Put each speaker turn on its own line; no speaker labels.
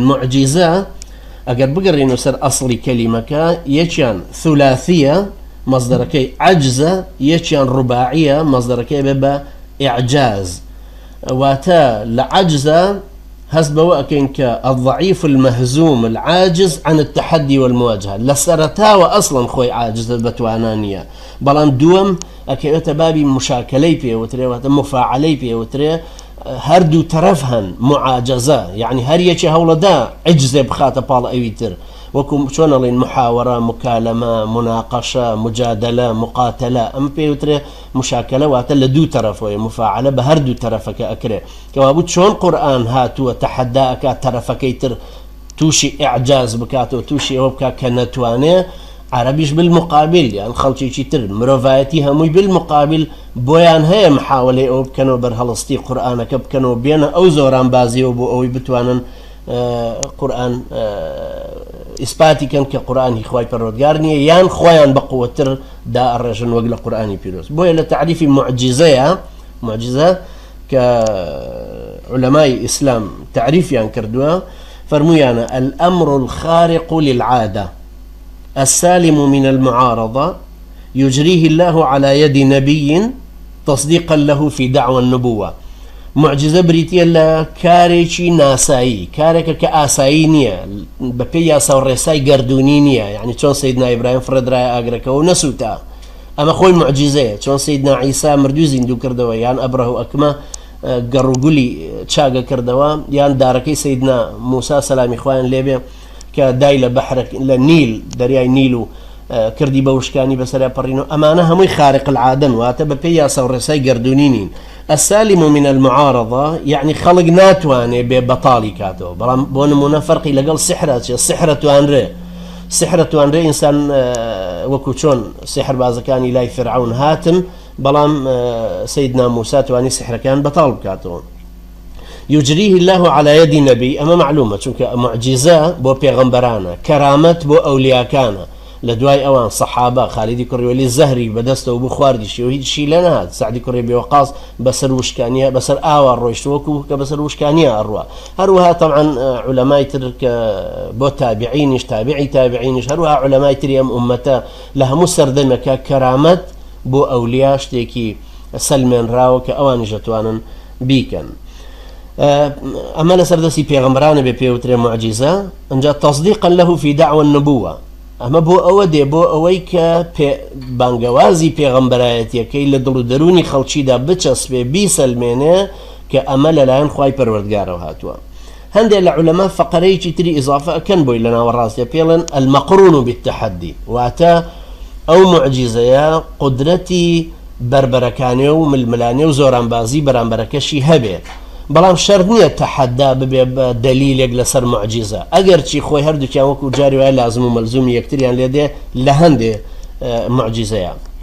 معجزة أجر بقرين سر أصل كلمة يشان ثلاثية مصدركي عجزة يشان رباعية مصدركي ببا إعجاز واتا لعجزة هسب وأكن كالضعيف المهزوم العاجز عن التحدي والمواجهة لسرتا وأصلا خوي عاجز بتوانانية بلان دوم أكيوتا بابي مشاكلي بيه وتري مفاعلي بيه وتري هردو ترفهن معاجزة يعني هر يشي هولدا عجزة بخاطة بالا أيوتر وكم شون لين محاورة مكالمة مناقشة مجادلة مقاتلة أم بيوتر مشاكلة واتل دو طرف مفاعلة بهردو طرفك أكره كوابوت شون قرآن هاتو تحداك طرفك يتر توشي إعجاز بكاتو توشي وبكا كنتوانه عربيش بالمقابل يعني خلشي تر مروفايتي هموي بالمقابل بويان هي محاولة أو بكنو برهلستي قرآنك بكنو بينا أو زوران بازي أو بتوانن قرآن إثباتي كان كقرآن إخوائي برودقارني يان خوان بقوة دا الرجل وقل قرآني بيروس بويا لتعريف معجزة كعلماء إسلام تعريف يان كردوا فرميانا الأمر الخارق للعادة السالم من المعارضة يجريه الله على يد نبي تصديقا له في دعوى النبوة معجزة بريتيا لا كاريشي ناساي كاريكا كاساينيا ببيا سوريساي قردونينيا يعني شون سيدنا إبراهيم فرد راي أقرك ونسوتا أما خوي معجزة شون سيدنا عيسى مردوزين دو كردوا يعني أبره أكما قرقولي تشاقا كردوا يعني داركي سيدنا موسى سلام إخوان ليبيا كدايلة بحرك للنيل درياي نيلو كردي بوشكاني بسريا برينو أمانة همي خارق العادة واتبا بيا سوريساي قردونينين السالم من المعارضة يعني خلق ناتواني ببطالي كاتو بلان بونمونا فرقي لقل سحرة وانري إنسان وكوشون سحر بازكاني لاي فرعون هاتن بلان سيدنا موسى تواني سحر كان بطال كاتو يجريه الله على يد نبي أما معلومة چونك معجزة بو بيغمبرانا كرامة بو أولياكانا لدواي أوان صحابة خالدي كري ولي الزهري بدسته وبو خواردي شي شي لنا هاد سعدي كري بوقاص بسر وشكانية بسر آوار رويشتوكو كبسر وشكانية هروها طبعا علماء ترك بو تابعينش تابعينش هروها علماء تريم أمتا لها مسردمك كرامة بو أولياش تيكي سلمان راوك أوان جتوانا بيكن أما لسردسي بيغمران ببيوتري معجزة انجا تصديقا له في دعوى النبوة أما بو أودي بو أويك بانقوازي بيغمبرايتي كي لدلو دروني خلشي دا بچس بي سلمينه كأمل لان خواي پروردگارو هاتوا هندي العلماء فقريتي تري إضافة كان بوي لنا وراسي بيلن المقرون بالتحدي واتا أو معجزة قدرتي بربركاني وململاني وزوران بازي برانبركشي هبه بلام شرطنية تحدى بدليل لسر معجزة أجر شي خوي هردو كان وكو جاري ولا لازم وملزوم يكتري يعني لهندي معجزة